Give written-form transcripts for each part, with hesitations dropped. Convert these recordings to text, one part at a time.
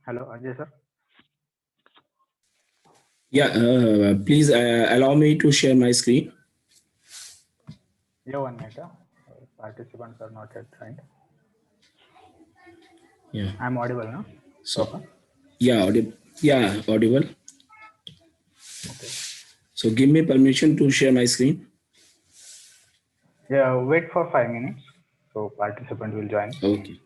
Hello, Ajay sir. Yeah, please allow me to share my screen. Yeah, 1 minute. Participants are not yet joined. Yeah. I'm audible now. So, yeah, audible. Okay. So give me permission to share my screen. Yeah, wait for 5 minutes. So participant will join. Okay.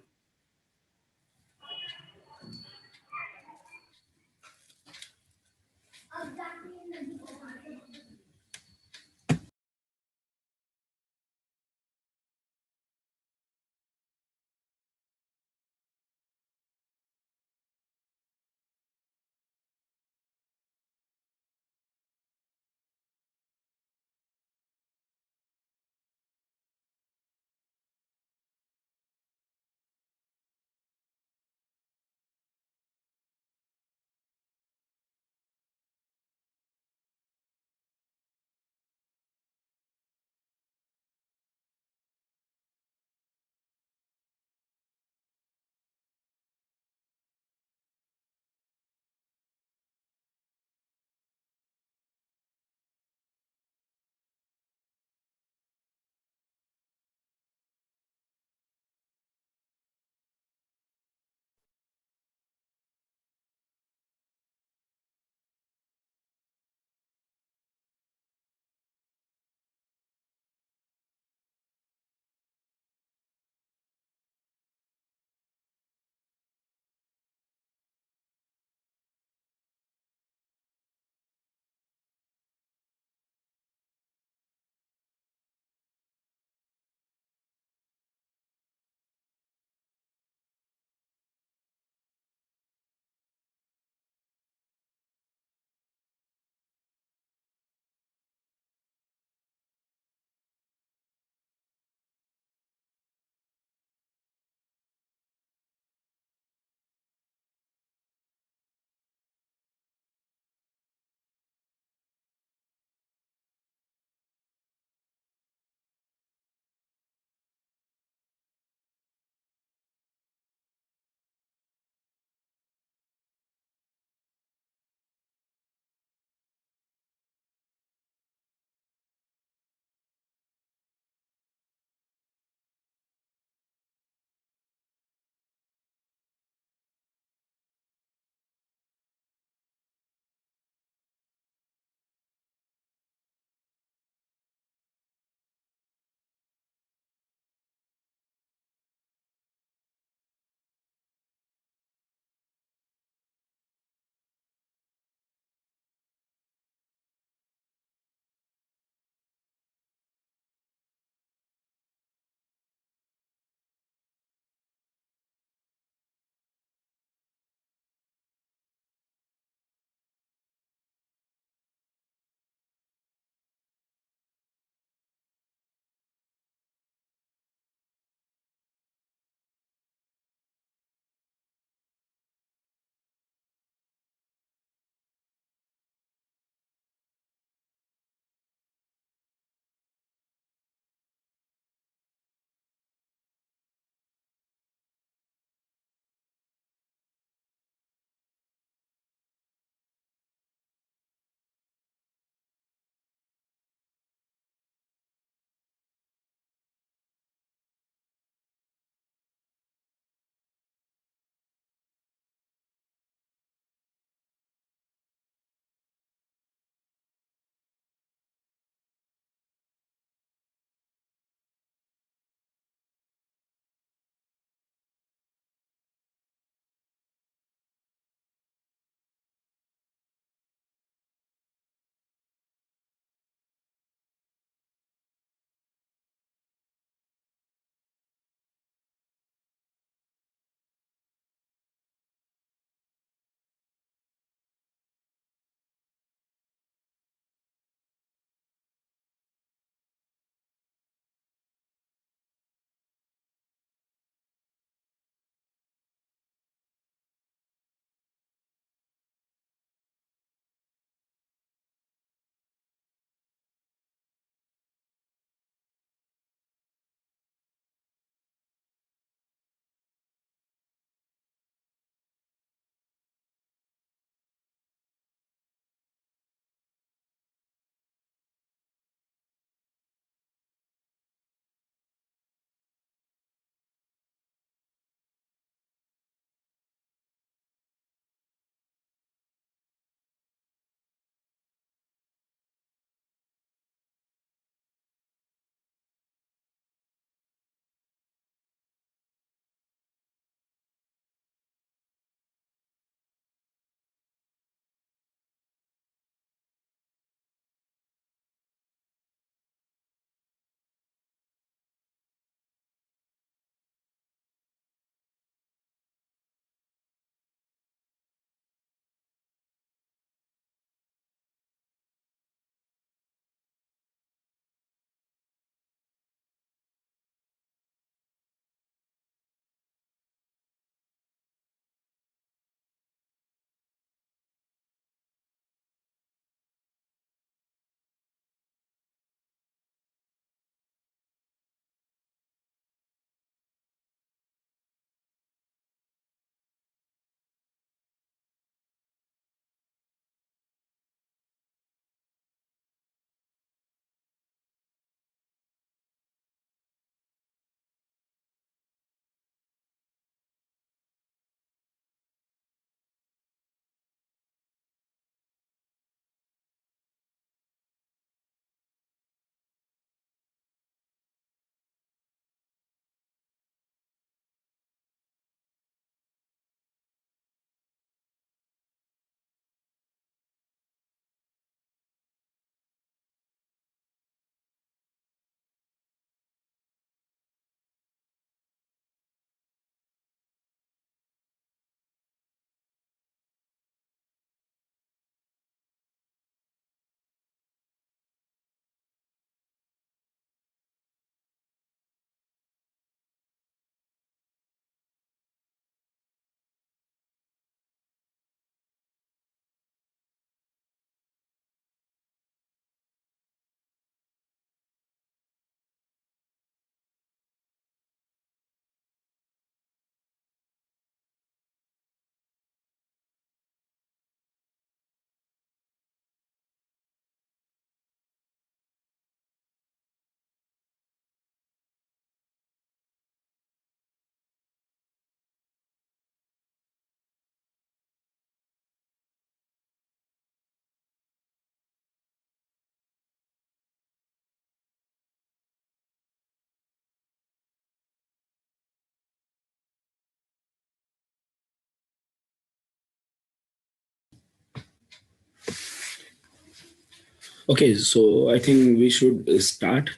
Okay, so I think we should start,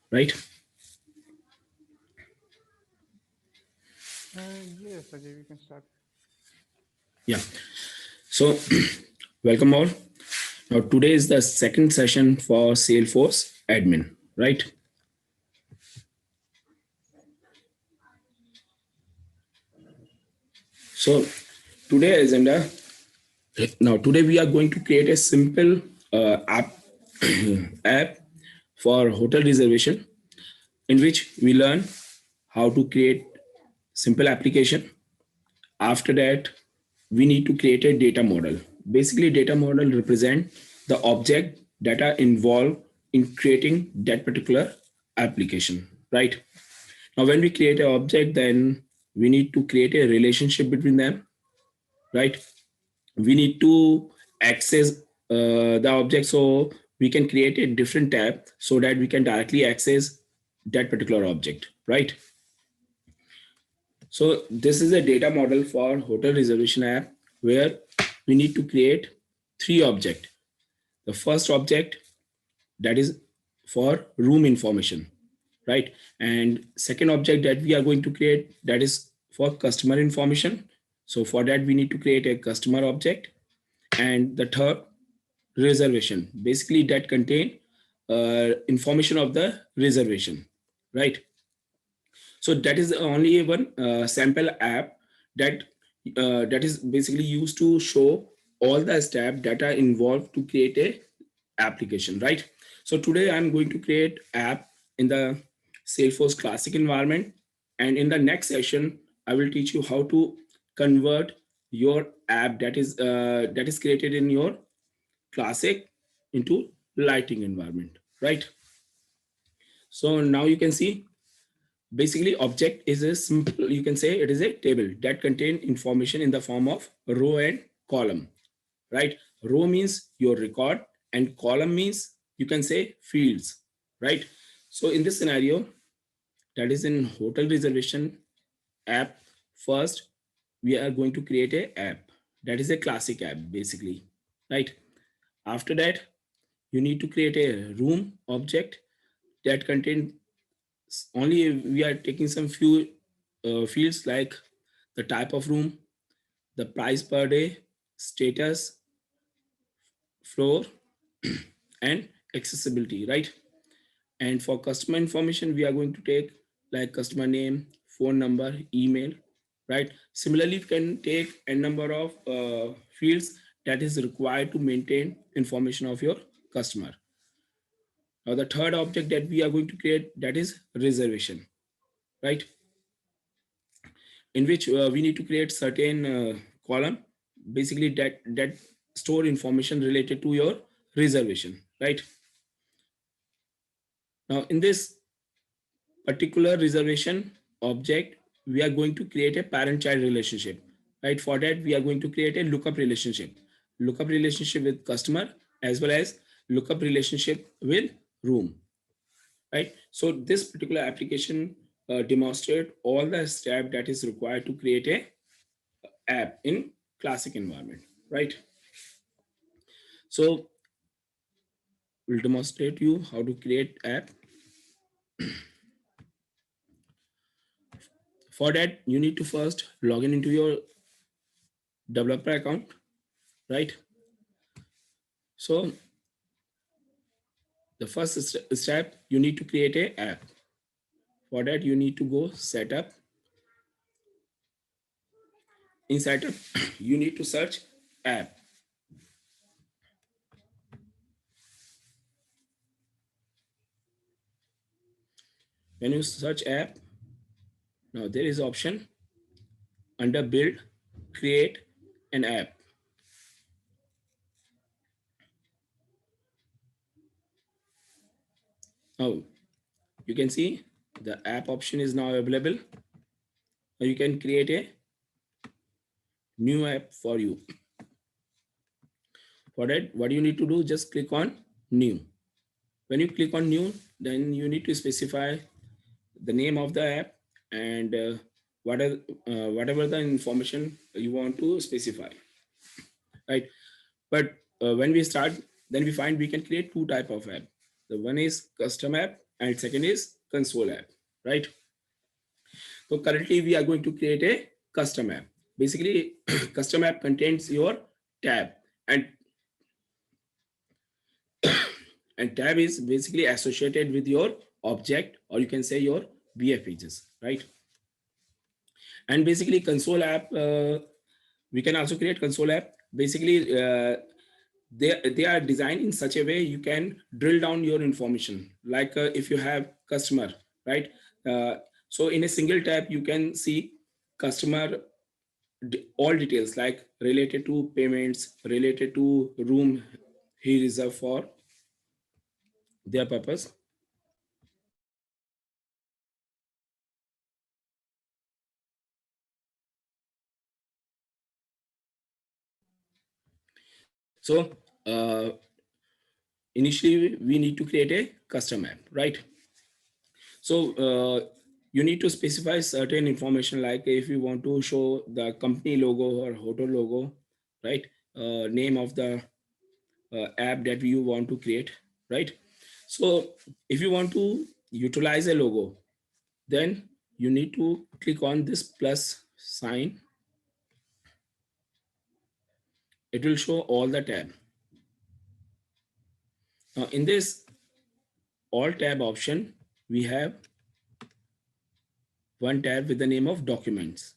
right? Yes, Ajay, we can start. Yeah. So welcome all. Now today is the second session for Salesforce admin, right? So today agenda. Now today we are going to create a simple app app for hotel reservation in which we learn how to create simple application. After that, we need to create a data model. Basically, data model represent the object that are involved in creating that particular application, right? Now, when we create an object, then we need to create a relationship between them, right? We need to access the object, so we can create a different tab so that we can directly access that particular object, right? So this is a data model for hotel reservation app where we need to create three objects. The first object, that is for room information, right? And second object that we are going to create, that is for customer information. So for that we need to create a customer object. And the third, reservation, basically that contain information of the reservation, right? So that is only one sample app that that is basically used to show all the steps that are involved to create a application, right? So today I'm going to create app in the Salesforce Classic environment, and in the next session I will teach you how to convert your app that is created in your Classic into Lighting environment, right? So now you can see, basically object is a simple, you can say it is a table that contain information in the form of row and column, right? Row means your record and column means you can say fields, right? So in this scenario, that is in hotel reservation app, first we are going to create a app that is a classic app basically, right? After that, you need to create a room object that contain only, we are taking some few fields like the type of room, the price per day, status, floor, and accessibility, right? And for customer information, we are going to take like customer name, phone number, email, right? Similarly, we can take a number of fields that is required to maintain information of your customer. Now, the third object that we are going to create, that is reservation, right? In which we need to create certain column, basically that store information related to your reservation, right? Now in this particular reservation object, we are going to create a parent child relationship, right? For that we are going to create a lookup relationship with customer, as well as lookup relationship with room, right? So this particular application demonstrate all the steps that is required to create a app in classic environment, right? So we'll demonstrate you how to create app. For that, you need to first log in into your developer account, right? So the first step, you need to create a app. For that, you need to go setup. In setup, you need to search app. When you search app, now there is option under build, create an app. Now you can see the app option is now available. Now you can create a new app for you. For that, what you need to do, just click on new. When you click on new, then you need to specify the name of the app and whatever the information you want to specify, right? But when we start then we find we can create two type of app. The one is custom app and second is console app, right? So currently we are going to create a custom app. Basically, custom app contains your tab, and tab is basically associated with your object, or you can say your VF pages, right? And basically console app, we can also create console app. Basically, they are designed in such a way you can drill down your information, like if you have customer, right? uh, so in a single tab you can see customer all details, like related to payments, related to room he reserved for their purpose. So initially we need to create a custom app, right? So you need to specify certain information, like if you want to show the company logo or hotel logo, right? Name of the app that you want to create, right? So if you want to utilize a logo, then you need to click on this plus sign. It will show all the tab. Now in this all tab option, we have one tab with the name of documents.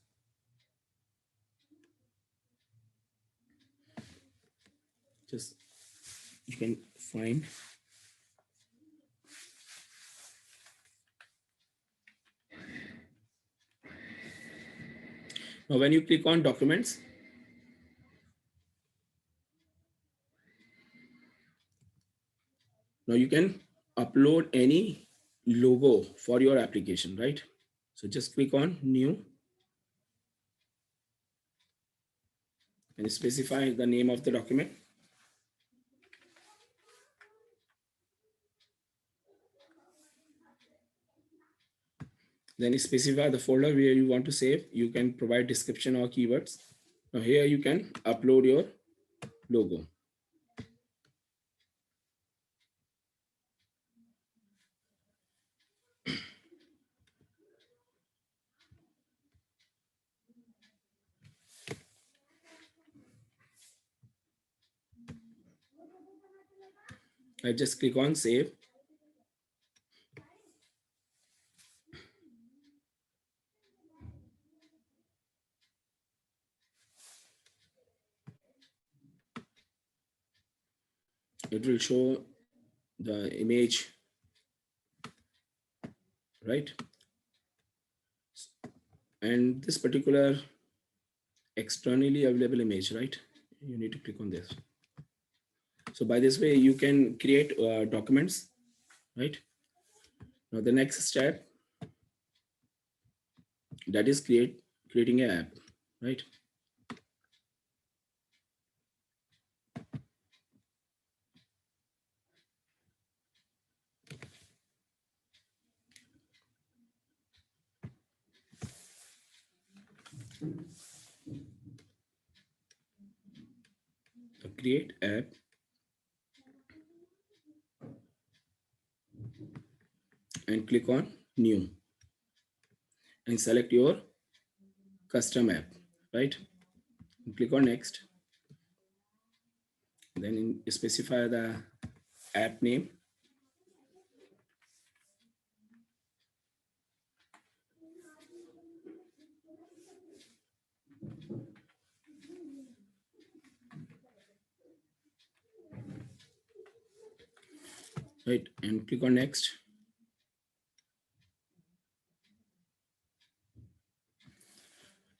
Just you can find. Now when you click on documents, now you can upload any logo for your application, right? So just click on new and specify the name of the document. Then specify the folder where you want to save. You can provide description or keywords. Now here you can upload your logo. I just click on save. It will show the image, right? And this particular externally available image, right? You need to click on this. So by this way, you can create documents, right? Now the next step, that is creating an app, right? So create app, and click on new and select your custom app, right? And click on next. Then specify the app name. Right, and click on next.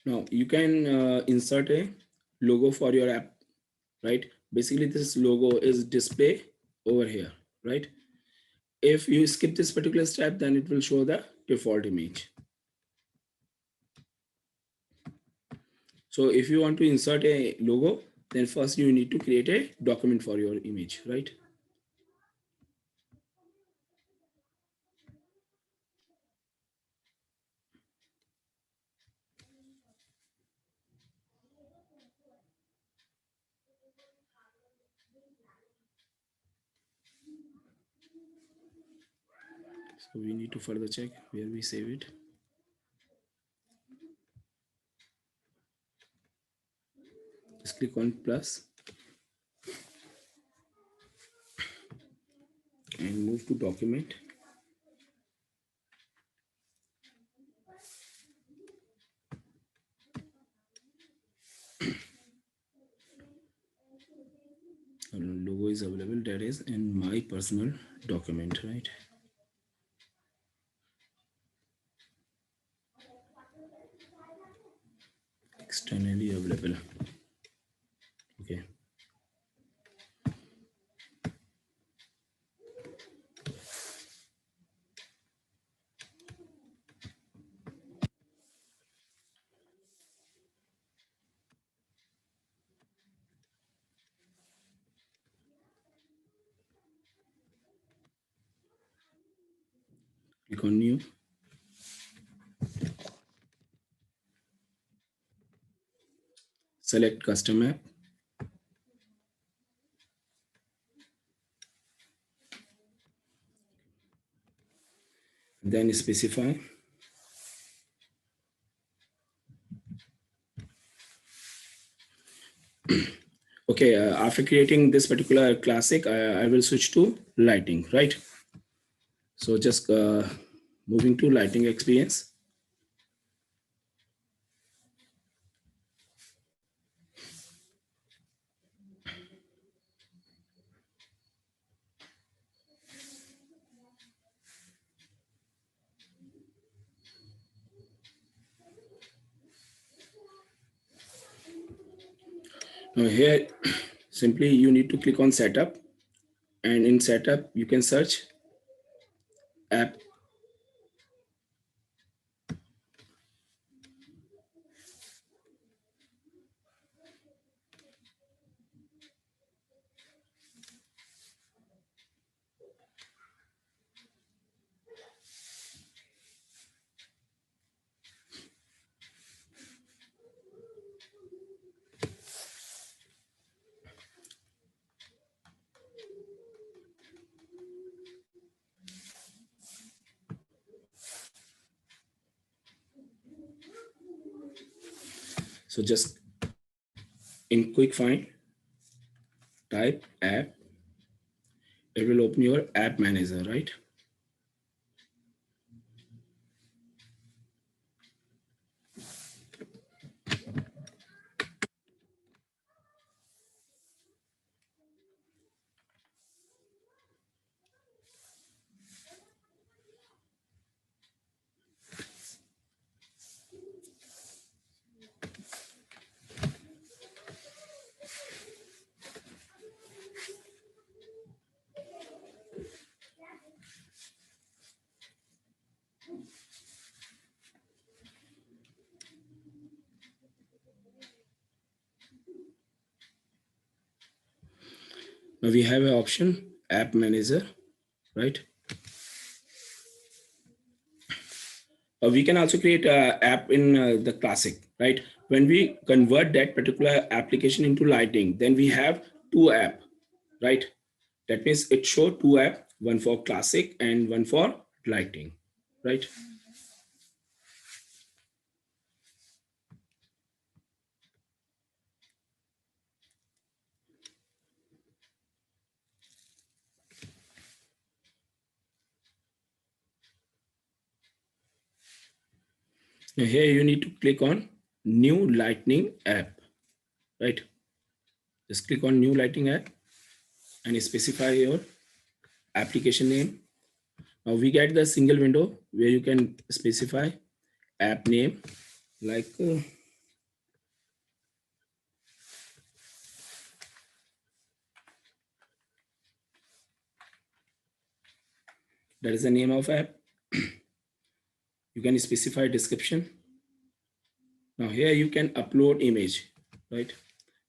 Now you can insert a logo for your app, right? Basically this logo is display over here, right? If you skip this particular step, then it will show the default image. So if you want to insert a logo, then first you need to create a document for your image, right? So we need to further check where we save it. Just click on plus and move to document. Logo is available, that is in my personal document, right? Externally available. Okay. Click on new. Select custom app. Then specify. Okay, after creating this particular classic, I will switch to lighting, right? So just moving to lighting experience. Now here, simply you need to click on setup, and in setup, you can search app. So just in quick find, type app. It will open your app manager, right? Now we have an option, app manager, right? We can also create an app in the classic, right? When we convert that particular application into lighting, then we have two app, right? That means it show two app, one for classic and one for lighting, right? Now here you need to click on new lightning app, right? Just click on new lighting app and specify your application name. Now we get the single window where you can specify app name like that is the name of app. You can specify description. Now here you can upload image, right?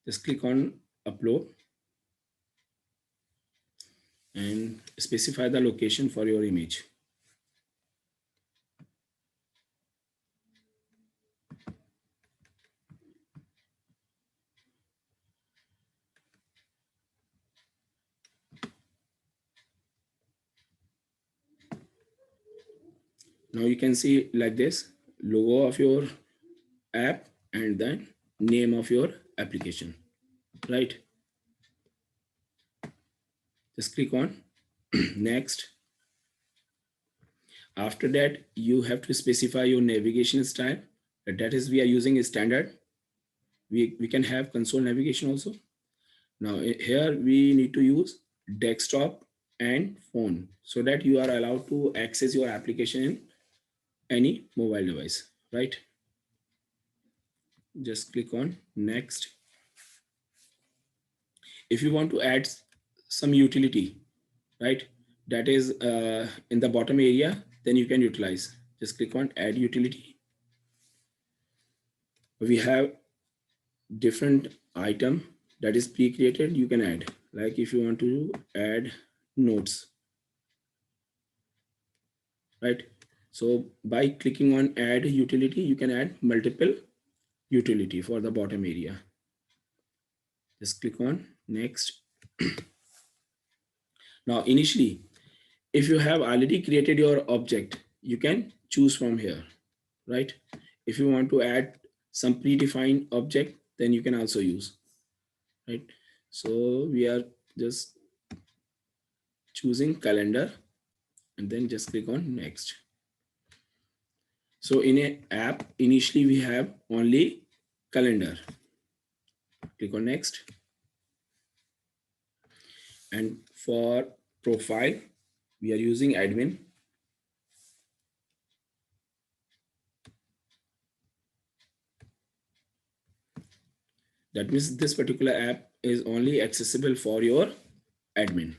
Just click on upload and specify the location for your image. Now you can see like this logo of your app and then name of your application, right? Just click on next. After that, you have to specify your navigation style. That is, we are using a standard. We can have console navigation also. Now here we need to use desktop and phone so that you are allowed to access your application in any mobile device, right? Just click on next. If you want to add some utility, right, that is in the bottom area, then you can utilize. Just click on add utility. We have different item that is pre-created. You can add, like if you want to add notes, right? So by clicking on add utility, you can add multiple utility for the bottom area. Just click on next. Now initially, if you have already created your object, you can choose from here, right? If you want to add some predefined object, then you can also use, right? So we are just choosing calendar and then just click on next. So in a app, initially we have only calendar. Click on next. And for profile, we are using admin. That means this particular app is only accessible for your admin.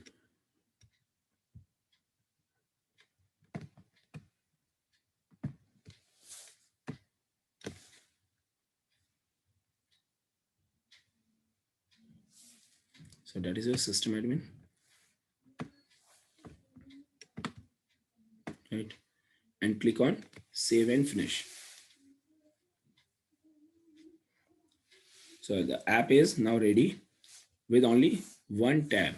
So that is your system admin, right? And click on save and finish. So the app is now ready with only one tab.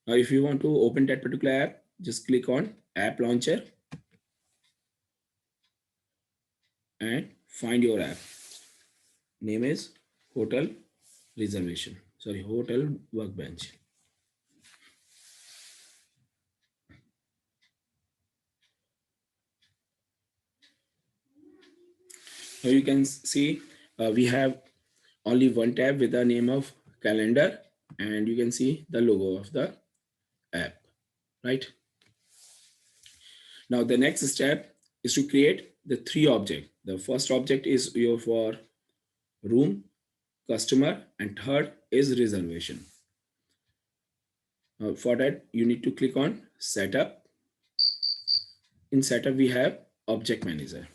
Now, if you want to open that particular app, just click on app launcher and find your app. Name is hotel reservation. Sorry, hotel workbench. Now you can see we have only one tab with the name of calendar, and you can see the logo of the app, right? Now the next step is to create the three objects. The first object is your for room, customer, and third is reservation. For that, you need to click on setup. In setup, we have object manager.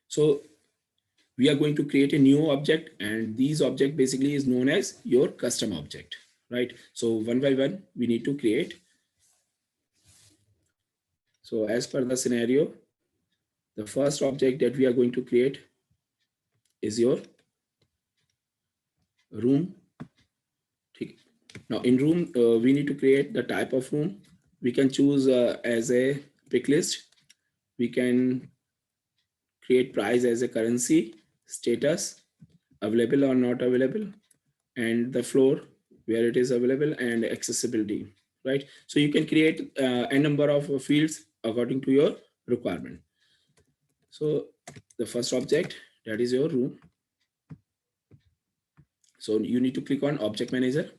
So we are going to create a new object, and these object basically is known as your custom object, right? So one by one, we need to create. So as per the scenario, the first object that we are going to create is your room. Now in room, we need to create the type of room. We can choose as a pick list. We can create price as a currency, status, available or not available, and the floor where it is available, and accessibility, right? So you can create a number of fields according to your requirement. So the first object, that is your room. So you need to click on object manager.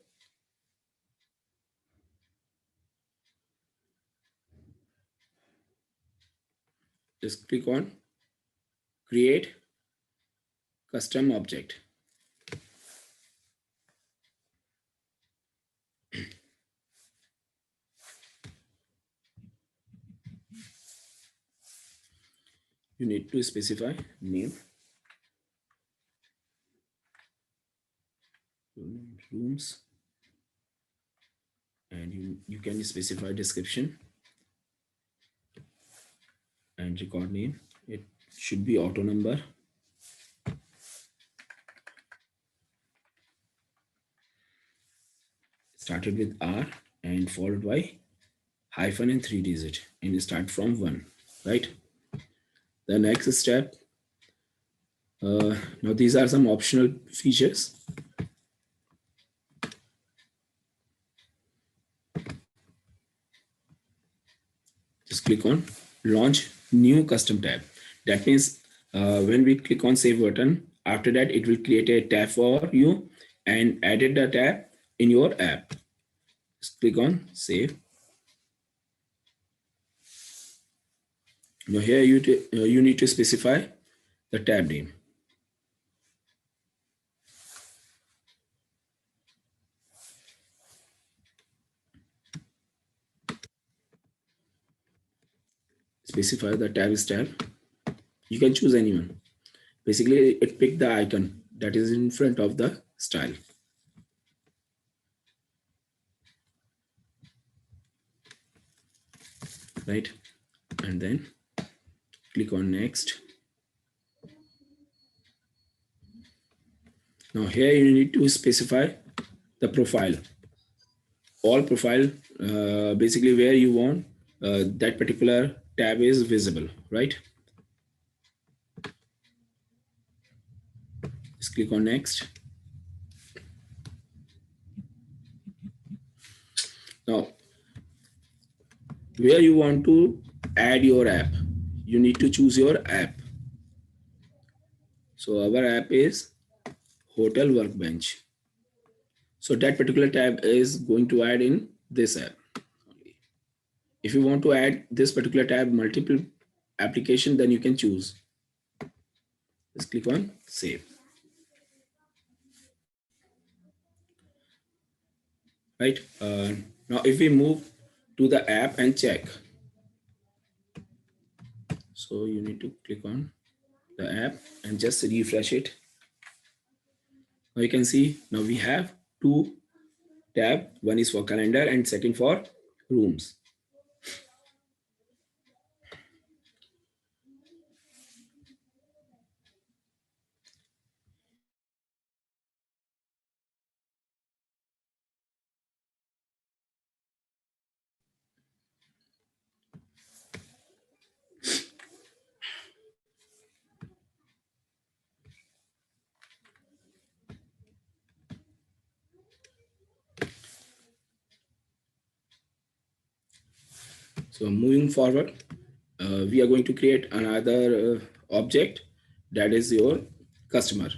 Just click on create custom object. You need to specify name, rooms, and you can specify description and record name. It should be auto number. started with R and followed by hyphen and 3 digit, and you start from 1, right? The next step, now these are some optional features. Just click on launch new custom tab. That means when we click on save button, after that it will create a tab for you and added the tab in your app. Just click on save. Now here you need to specify the tab name. Specify the tab style. You can choose anyone. Basically, it picked the icon that is in front of the style. Right? And then click on next. Now here you need to specify the profile. All profile, basically where you want that particular tab is visible, right? Just click on next. Now, where you want to add your app, you need to choose your app. So our app is Hotel Workbench. So that particular tab is going to add in this app. If you want to add this particular tab multiple application, then you can choose. Just click on save. Right. Now if we move to the app and check. So you need to click on the app and just refresh it. Now you can see now we have two tabs. One is for calendar and second for rooms. So moving forward, we are going to create another object that is your customer.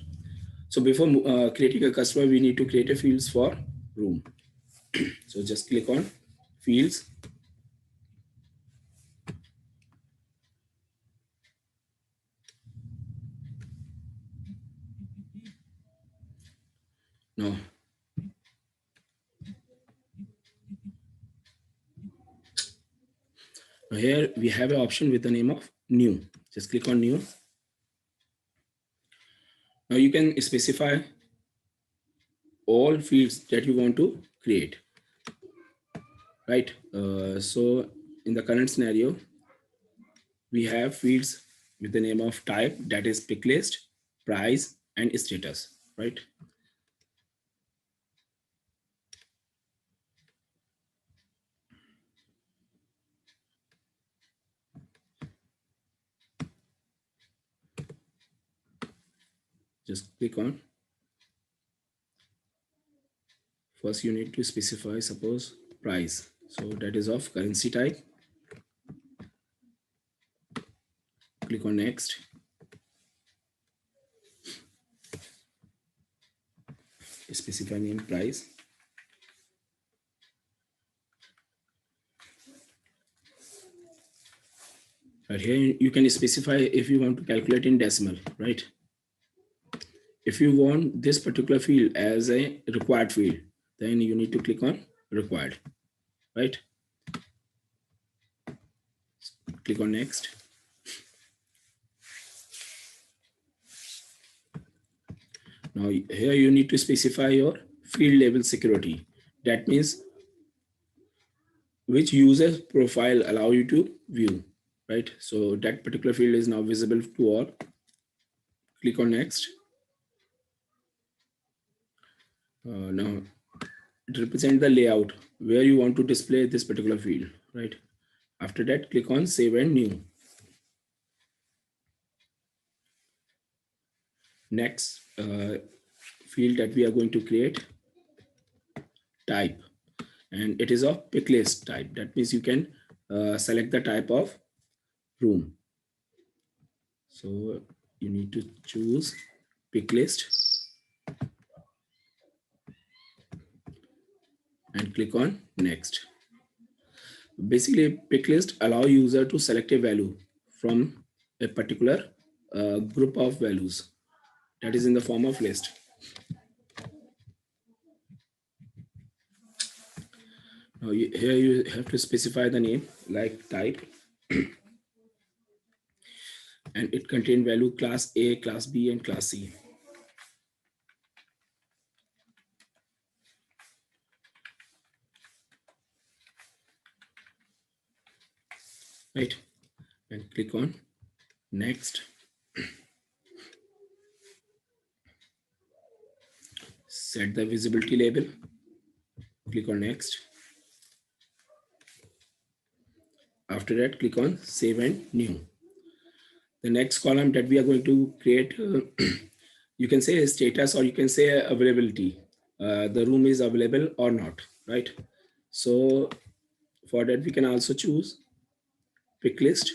So before creating a customer, we need to create a fields for room. So just click on fields. Now, here we have an option with the name of new. Just click on new. Now you can specify all fields that you want to create. Right. So in the current scenario, we have fields with the name of type, that is pick list, price, and status. Right. Just click on. First, you need to specify, suppose, price. So that is of currency type. Click on next. Specify name price. Right here, you can specify if you want to calculate in decimal, right? If you want this particular field as a required field, then you need to click on required, right? Click on next. Now here you need to specify your field level security. That means which user profile allow you to view, right? So that particular field is now visible to all. Click on next. Now it represents the layout where you want to display this particular field, right? After that, click on Save and New. Next field that we are going to create, type, and it is of pick list type. That means you can select the type of room. So you need to choose pick list and click on next. Basically, pick list allow user to select a value from a particular group of values that is in the form of list. Now here you have to specify the name like type, and it contain value class A, class B, and class C. Right, and click on next. Set the visibility label, click on next. After that, click on Save and New. The next column that we are going to create, you can say status or you can say availability. The room is available or not, right? So for that, we can also choose pick list.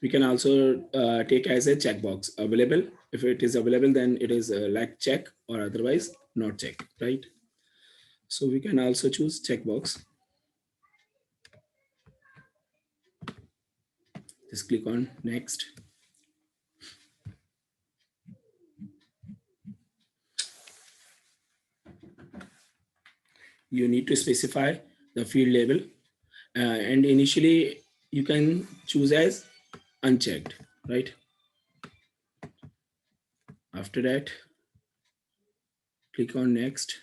We can also take as a checkbox available. If it is available, then it is like check, or otherwise not check, right? So we can also choose checkbox. Just click on next. You need to specify the field label, and initially you can choose as unchecked, right? After that, click on next.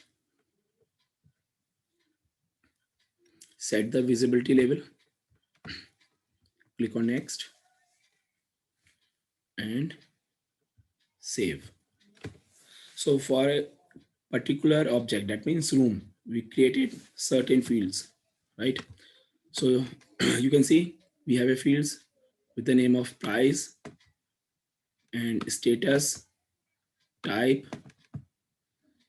Set the visibility label, click on next and save. So for a particular object, that means room, we created certain fields, right? So you can see we have a fields with the name of price and status, type.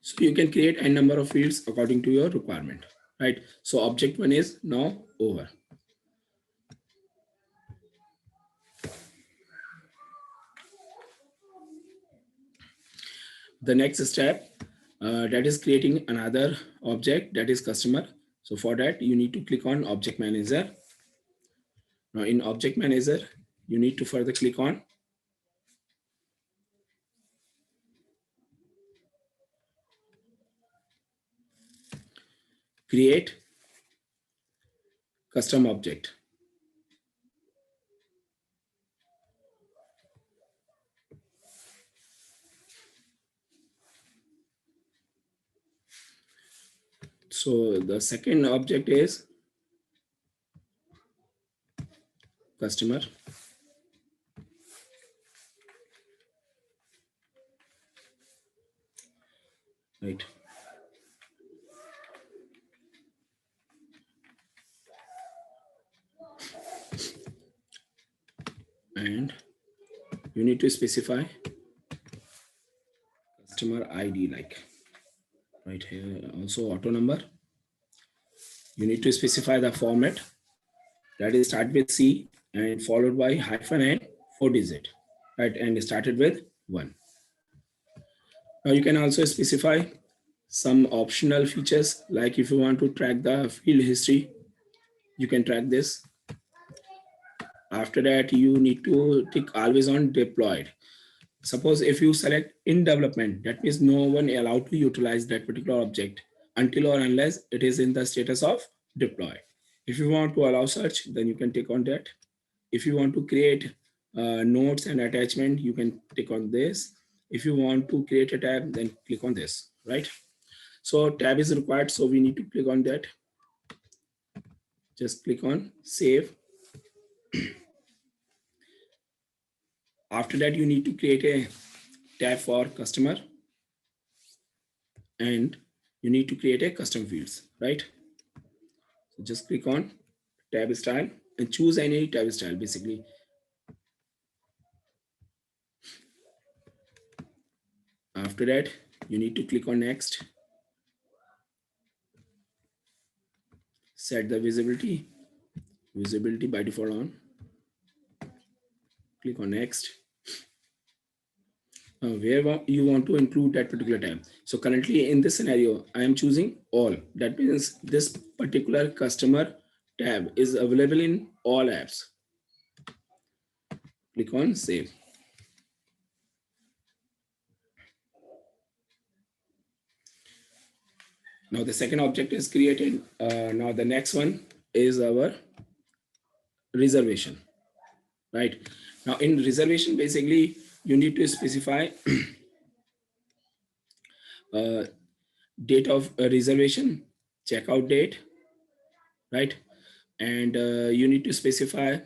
So you can create a number of fields according to your requirement, right? So object one is now over. The next step, that is creating another object, that is customer. So for that, you need to click on Object Manager. Now in Object Manager, you need to further click on Create Custom Object. So the second object is customer. Right. And you need to specify customer ID, like right here, also auto number. You need to specify the format, that is start with C and followed by hyphen and 4-digit, right? And started with 1. Now you can also specify some optional features, like if you want to track the field history, you can track this. After that, you need to tick always on deployed. Suppose if you select in development, that means no one allowed to utilize that particular object until or unless it is in the status of deploy. If you want to allow search, then you can tick on that. If you want to create notes and attachment, you can click on this. If you want to create a tab, then click on this, right? So tab is required, so we need to click on that. Just click on save. After that, you need to create a tab for customer and you need to create a custom fields. right? So just click on tab style and choose any tab style basically. After that, you need to click on next, set the visibility by default on, click on next. Where you want to include that particular tab. So currently in this scenario, I am choosing all. That means this particular customer tab is available in all apps. Click on save. Now the second object is created. Now the next one is our reservation, right? Now in reservation, basically you need to specify date of reservation, checkout date, right? And you need to specify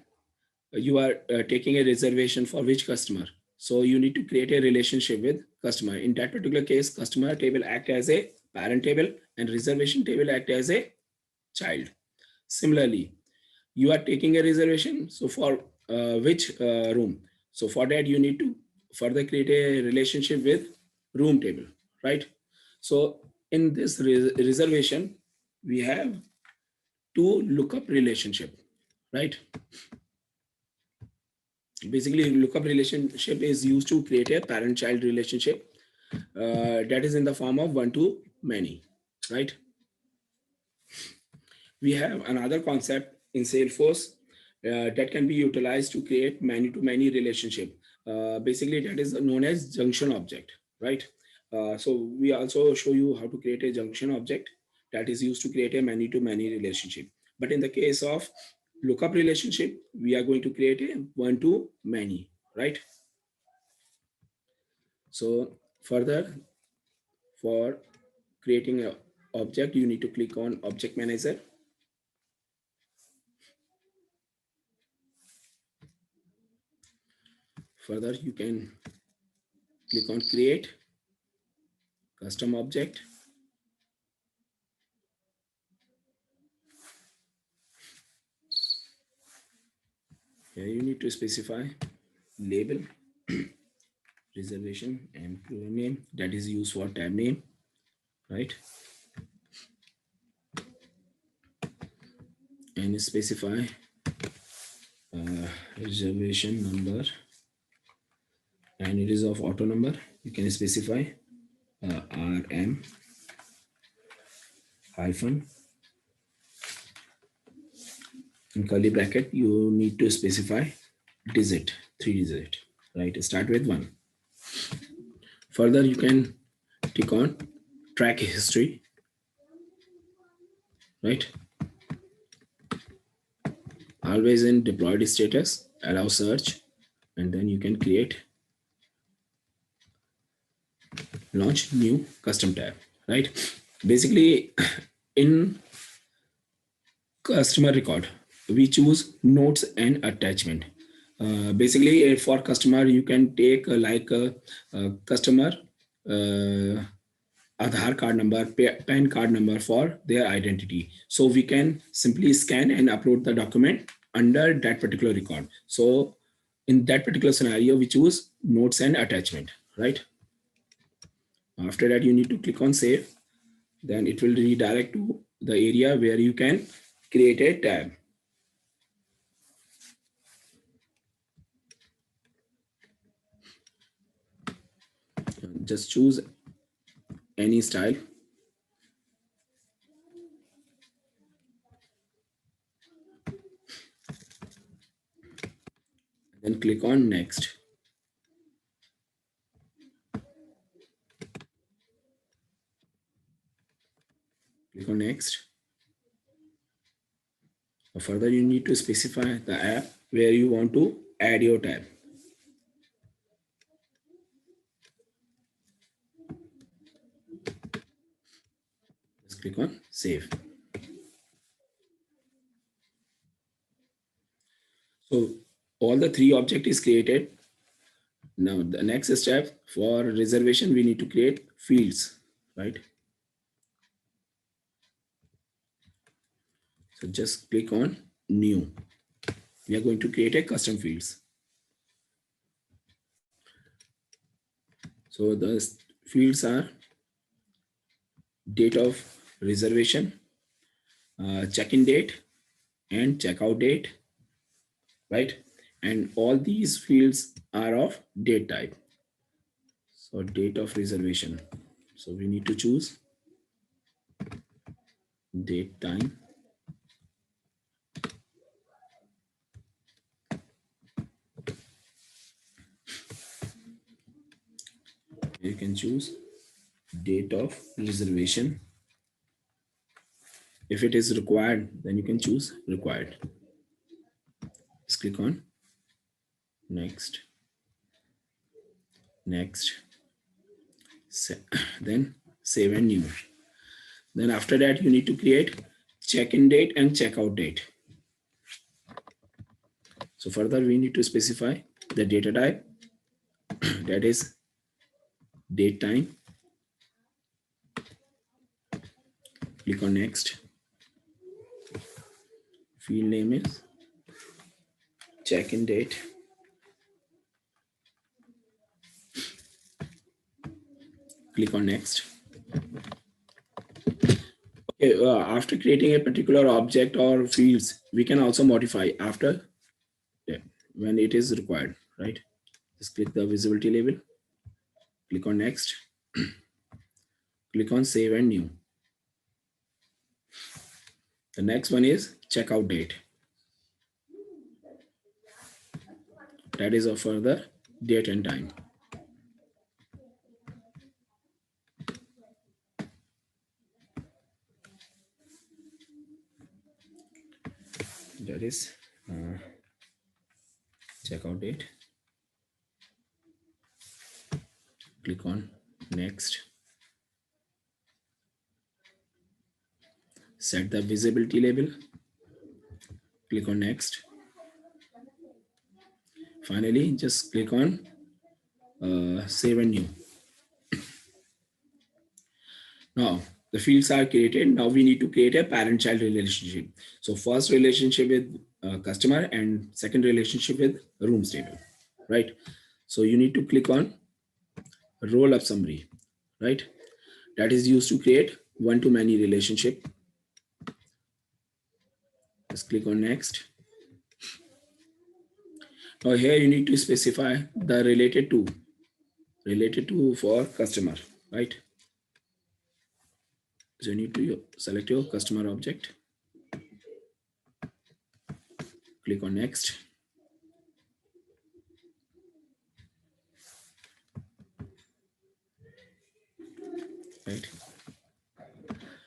you are taking a reservation for which customer. So you need to create a relationship with customer. In that particular case, customer table act as a parent table and reservation table act as a child. Similarly, you are taking a reservation. So for which room? So for that, you need to further create a relationship with room table, right? So in this reservation, we have two lookup relationship, right? Basically, lookup relationship is used to create a parent-child relationship that is in the form of one to many, right? We have another concept in Salesforce that can be utilized to create many-to-many relationship. Basically, that is known as junction object, right? So we also show you how to create a junction object that is used to create a many-to-many relationship. But in the case of lookup relationship, we are going to create a one-to-many, right? So further, for creating an object, you need to click on Object Manager. Further, you can click on Create Custom Object. Here you need to specify label, reservation, and program name that is used for tab name, right? And specify reservation number, and it is of auto number. You can specify RM hyphen in curly bracket. You need to specify digit, 3 digit, right? Start with 1. Further, you can click on track history, right? Always in deployed status, allow search, and then you can create launch new custom tab, right? Basically, in customer record, we choose notes and attachment. Basically, for customer, you can take like a customer Aadhaar card number, PAN card number for their identity. So we can simply scan and upload the document under that particular record. So in that particular scenario, we choose notes and attachment, right? After that, you need to click on save. Then it will redirect to the area where you can create a tab. Just choose any style. Then click on next. Click on next. Further, you need to specify the app where you want to add your tab. Just click on save. So all the 3 object is created. Now the next step for reservation, we need to create fields, right? So just click on new. We are going to create a custom fields. So the fields are date of reservation, check-in date, and checkout date, right? And all these fields are of date type. So date of reservation. So we need to choose date time. You can choose date of reservation. If it is required, then you can choose required. Just click on next, next, then save and new. Then after that, you need to create check-in date and checkout date. So further, we need to specify the data type, that is date time. Click on next. Field name is check-in date. Click on next. Okay, after creating a particular object or fields, we can also modify after when it is required, right? Just click the visibility label. Click on next. Click on save and new. The next one is checkout date. That is of further date and time. That is checkout date. Click on next. Set the visibility label. Click on next. Finally, just click on save and new. Now the fields are created. Now we need to create a parent-child relationship. So first relationship with customer and second relationship with rooms table, right? So you need to click on roll-up summary, right? That is used to create one-to-many relationship. Just click on next. Now here you need to specify the related to for customer, right? So you need to select your customer object. Click on next. Right.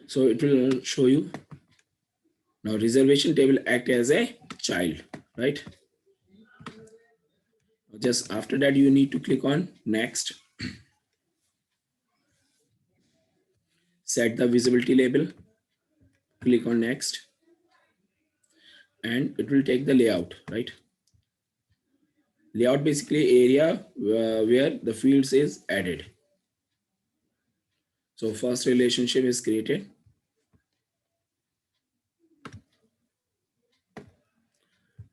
So it will show you. Now reservation table act as a child, right? Just after that, you need to click on next. Set the visibility label. Click on next. And it will take the layout, right? Layout basically area where the fields is added. So first relationship is created.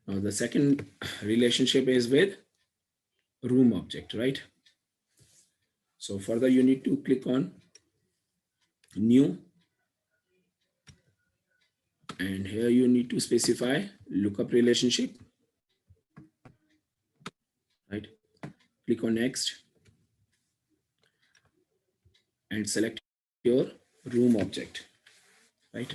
Now the second relationship is with room object, right? So further you need to click on new. And here you need to specify lookup relationship, right? Click on next and select your room object, right?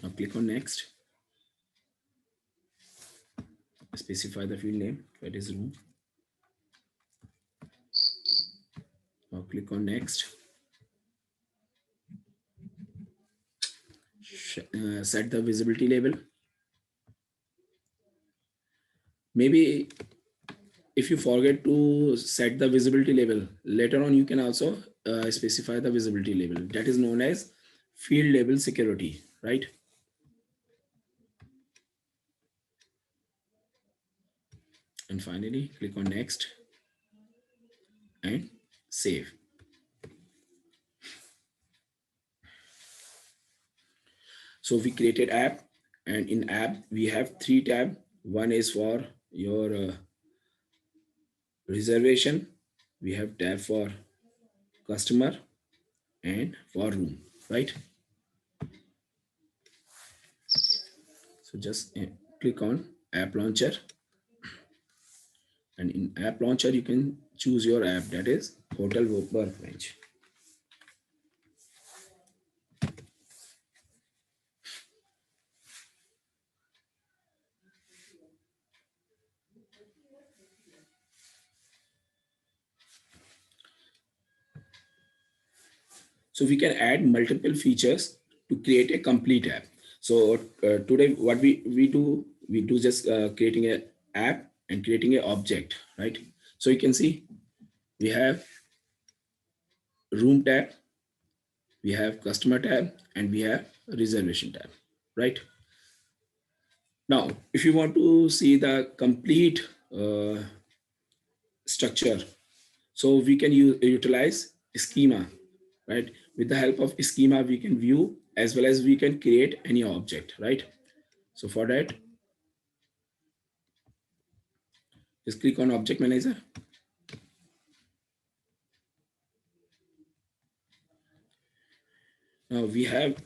Now click on next. Specify the field name, that is room. Now click on next. Set the visibility label. Maybe if you forget to set the visibility label, later on you can also specify the visibility label. That is known as field label security, right? And finally, click on next and save. So we created app, and in app we have 3 tabs. One is for your reservation. We have tab for customer and for room, right? So just click on app launcher, and in app launcher you can choose your app, that is hotel workbench. So we can add multiple features to create a complete app. So today what we do just creating a app and creating an object, right? So you can see we have room tab, we have customer tab, and we have reservation tab, right? Now if you want to see the complete structure, so we can utilize schema, right? With the help of schema we can view as well as we can create any object, right? So for that, just click on object manager. Now we have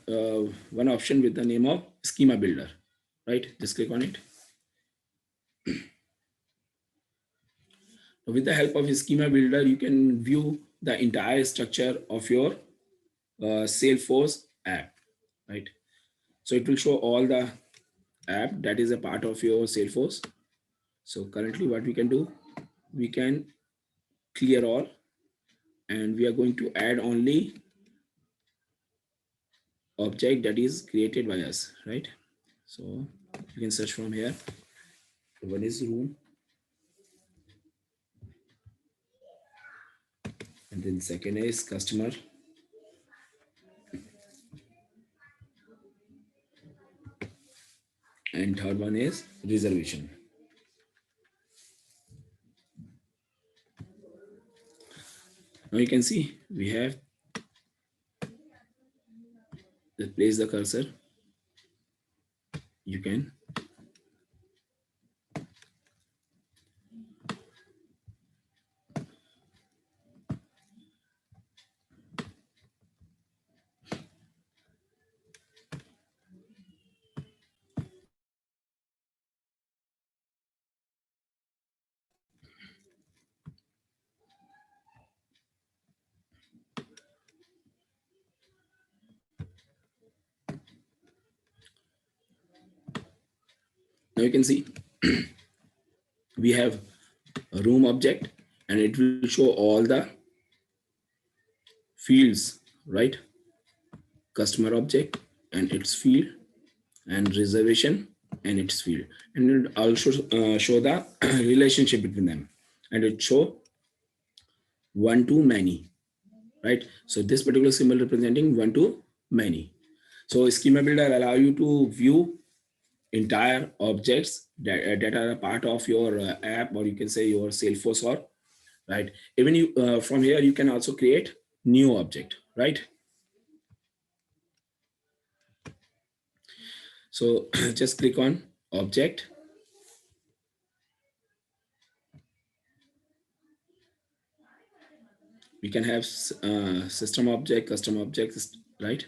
one option with the name of schema builder, right? Just click on it. With the help of schema builder, you can view the entire structure of your Salesforce app, right? So it will show all the app that is a part of your Salesforce. So currently what we can do, we can clear all, and we are going to add only object that is created by us, right? So you can search from here. One is room, and then second is customer, and third one is reservation. Now you can see we have, let's place the cursor. You can now you can see we have a room object, and it will show all the fields, right? Customer object and its field, and reservation and its field, and it also show the relationship between them, and it show one to many, right? So this particular symbol representing one to many. So schema builder allow you to view entire objects that are a part of your app, or you can say your Salesforce, or right. Even you from here you can also create new object, right? So just click on object. We can have system object, custom objects, right?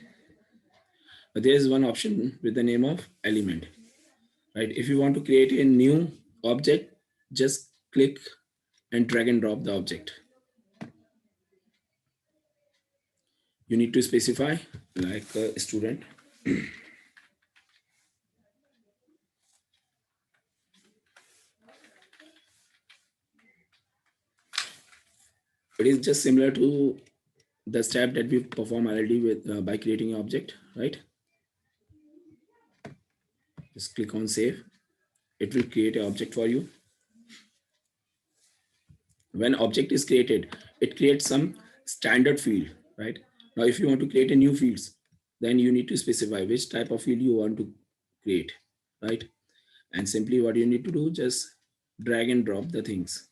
But there is one option with the name of element, right? If you want to create a new object, just click and drag and drop the object. You need to specify like a student. It is just similar to the step that we perform already with by creating an object, right? Just click on save. It will create an object for you. When object is created, it creates some standard field, right? Now if you want to create a new fields, then you need to specify which type of field you want to create, right? And simply what you need to do, just drag and drop the things.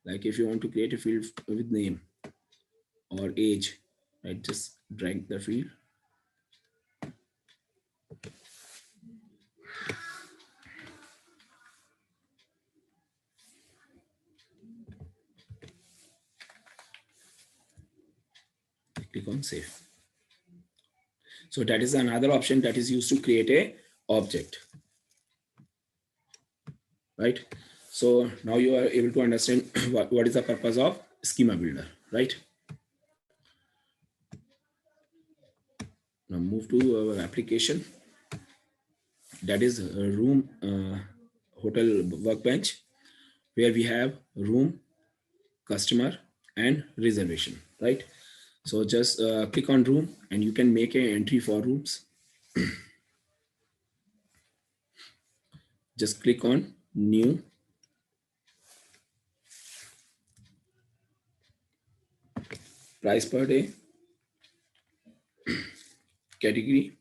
Like if you want to create a field with name or age, right? Just drag the field click on save. So that is another option that is used to create a object, right? So now you are able to understand what is the purpose of schema builder, right? Now move to our application, that is a room hotel workbench, where we have room, customer, and reservation, right? So just click on room and you can make an entry for rooms. Just click on new, price per day, category,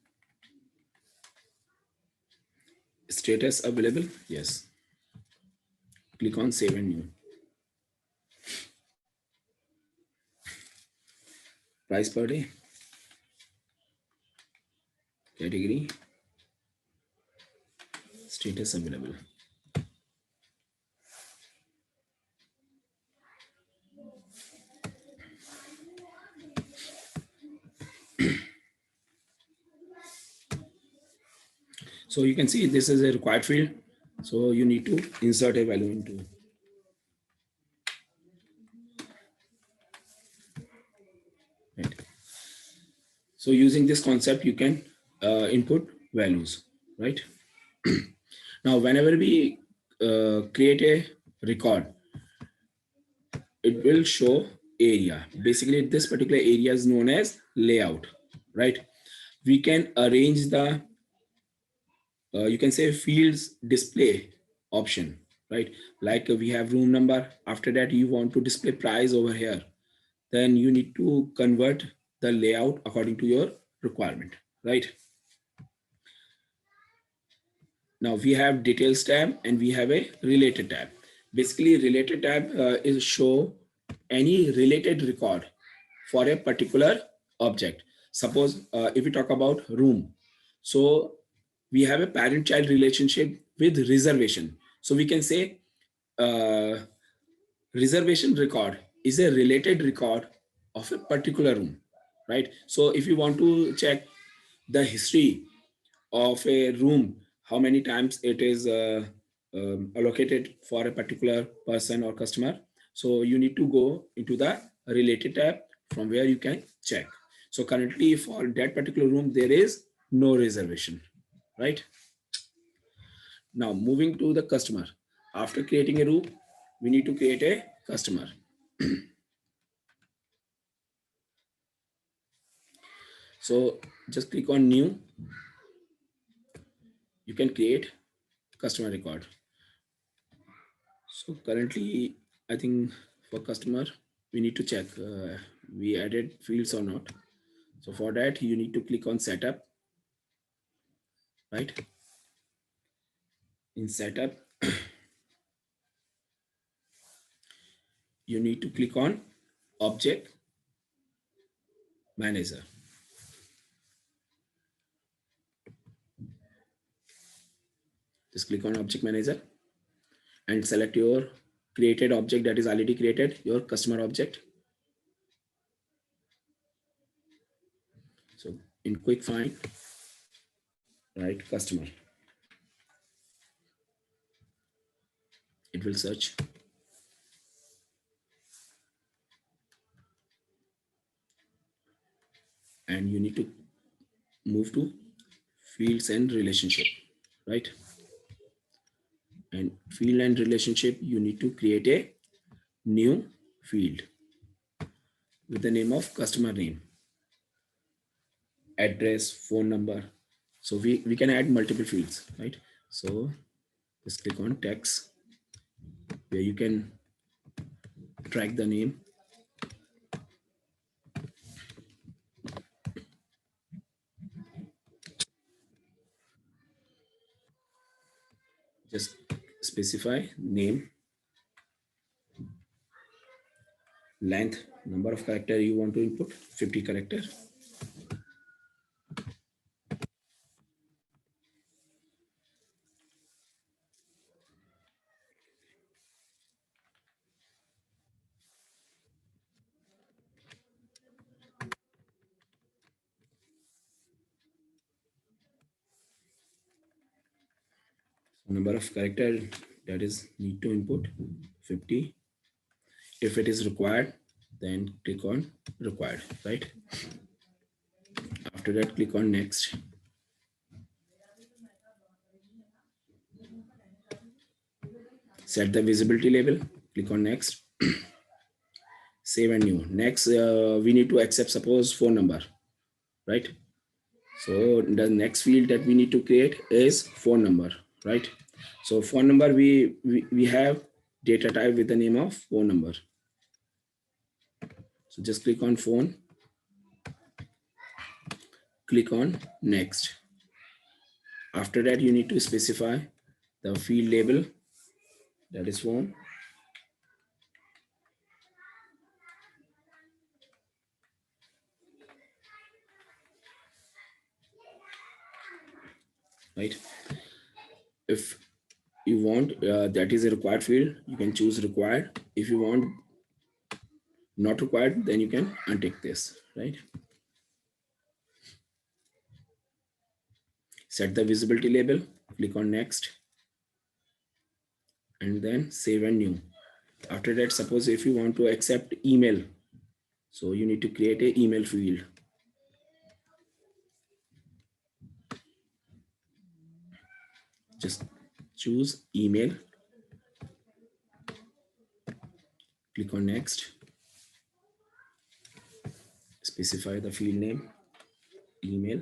status available, yes. Click on save and new. Price per day, category, status available. So you can see this is a required field. So you need to insert a value into. Right. So using this concept, you can input values, right? Now, whenever we create a record, it will show area. Basically, this particular area is known as layout, right? We can arrange the, you can say fields display option, right? Like we have room number. After that, you want to display price over here. Then you need to convert the layout according to your requirement, right? Now we have details tab and we have a related tab. Basically, related tab is show any related record for a particular object. Suppose if we talk about room, so we have a parent-child relationship with reservation. So we can say uh, reservation record is a related record of a particular room, right? So if you want to check the history of a room, how many times it is allocated for a particular person or customer, so you need to go into the related tab from where you can check. So currently for that particular room, there is no reservation, right? Now moving to the customer. After creating a room, we need to create a customer. So just click on new. You can create customer record. So currently, I think for customer, we need to check we added fields or not. So for that, you need to click on setup, right? In setup, you need to click on object manager. Just click on object manager and select your created object that is already created, your customer object. So in quick find, write customer. It will search. And you need to move to fields and relationship, right? And field and relationship, you need to create a new field with the name of customer name, address, phone number. So we can add multiple fields, right? So just click on text where you can track the name. Just specify name, length, number of character you want to input, 50 character. Number of character that is need to input 50. If it is required, then click on required, right? After that, click on next. Set the visibility label, click on next. Save and new. Next, we need to accept suppose phone number, right? So the next field that we need to create is phone number, right? So phone number, we have data type with the name of phone number. So just click on phone, click on next. After that, you need to specify the field label, that is phone. Right? If you want, that is a required field, you can choose required. If you want not required, then you can untick this, right? Set the visibility label, click on next, and then save and new. After that, suppose if you want to accept email, so you need to create an email field. Just choose email, click on next, specify the field name, email.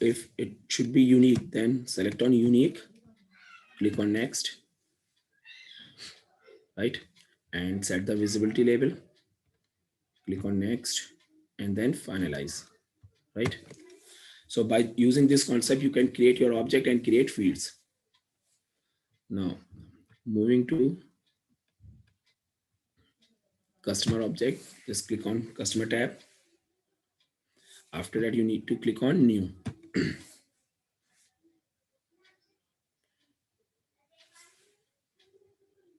If it should be unique, then select on unique, click on next, right? And set the visibility label, click on next, and then finalize, right? So by using this concept, you can create your object and create fields. Now, moving to customer object, just click on customer tab. After that, you need to click on new.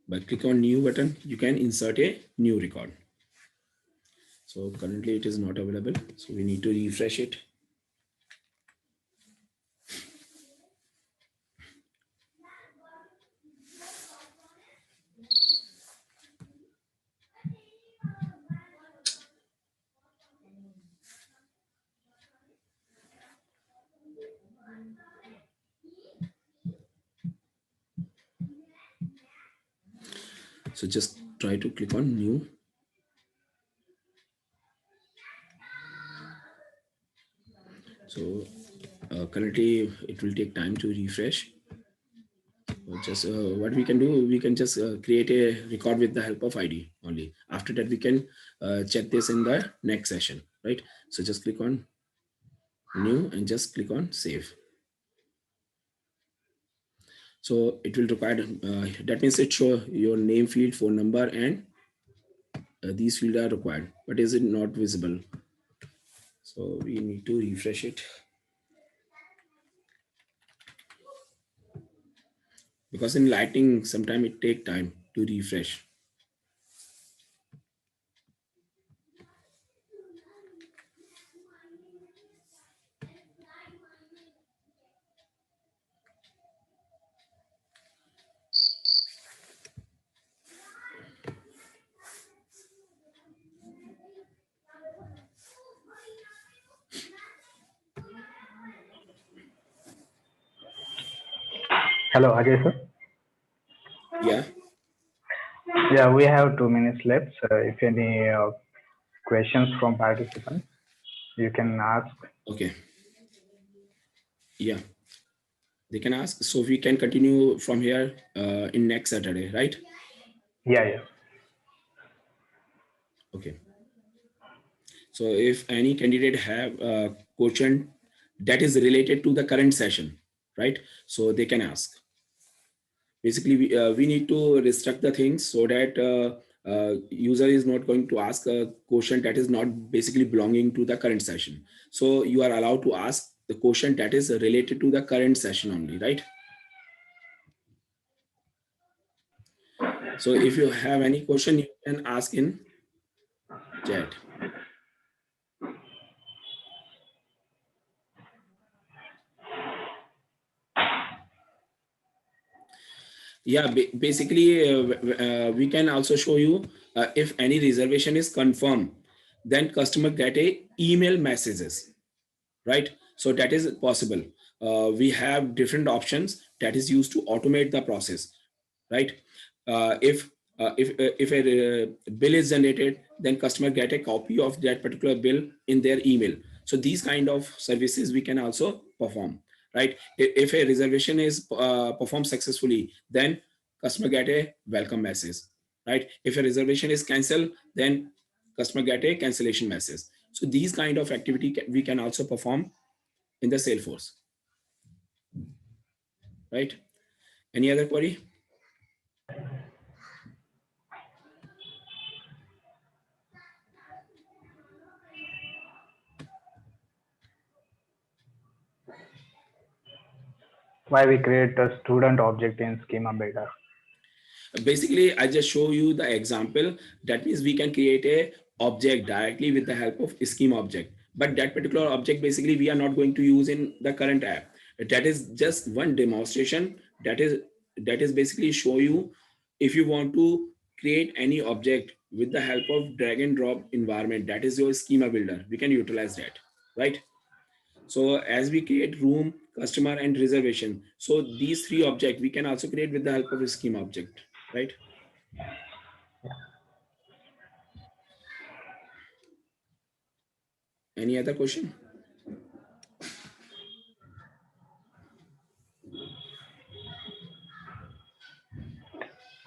By click on new button, you can insert a new record. So currently it is not available. So we need to refresh it. So just try to click on new. So currently it will take time to refresh. Just what we can do, we can just create a record with the help of ID only. After that, we can check this in the next session, right? So just click on new and just click on save. So it will require, that means it show your name field, phone number, and these fields are required, but is it not visible? So we need to refresh it. Because in Lightning, sometimes it take time to refresh. Hello, Ajay sir. Yeah. Yeah, we have 2 minutes left. If any questions from participants, you can ask. Okay. Yeah. They can ask. So we can continue from here in next Saturday, right? Yeah. Okay. So if any candidate have a question that is related to the current session, right? So they can ask. Basically, we need to restrict the things so that user is not going to ask a question that is not basically belonging to the current session. So you are allowed to ask the question that is related to the current session only, right? So if you have any question, you can ask in chat. Yeah, basically, we can also show you if any reservation is confirmed, then customer get a email messages, right? So that is possible. We have different options that is used to automate the process, right? If a bill is generated, then customer get a copy of that particular bill in their email. So these kind of services we can also perform, right? If a reservation is performed successfully, then customer get a welcome message, right? If a reservation is cancelled, then customer get a cancellation message. So these kind of activity we can also perform in the Salesforce, right? Any other query? Why we create a student object in Schema Builder? Basically, I just show you the example. That means we can create a object directly with the help of schema object, but that particular object basically we are not going to use in the current app. That is just one demonstration. That is basically show you, if you want to create any object with the help of drag and drop environment, that is your schema builder, we can utilize that, right? So as we create room, customer, and reservation, so these three objects we can also create with the help of a schema object, right? Any other question?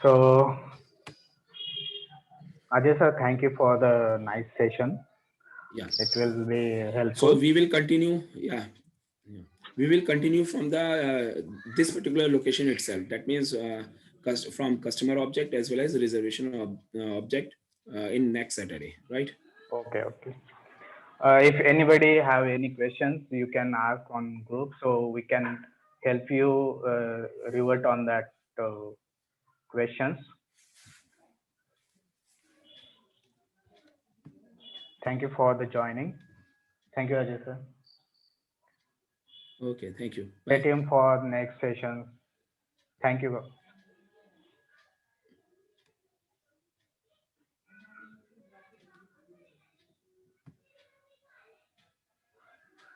So, Ajay sir, thank you for the nice session. Yeah. It will be So helpful. we will continue. Yeah. Yeah. We will continue from the this particular location itself. That means from customer object as well as reservation object in next Saturday, right? Okay, okay. If anybody have any questions, you can ask on group, so we can help you revert on that questions. Thank you for the joining. Thank you, Ajay sir. Okay. Thank you. Stay Bye. tuned for next session. Thank you.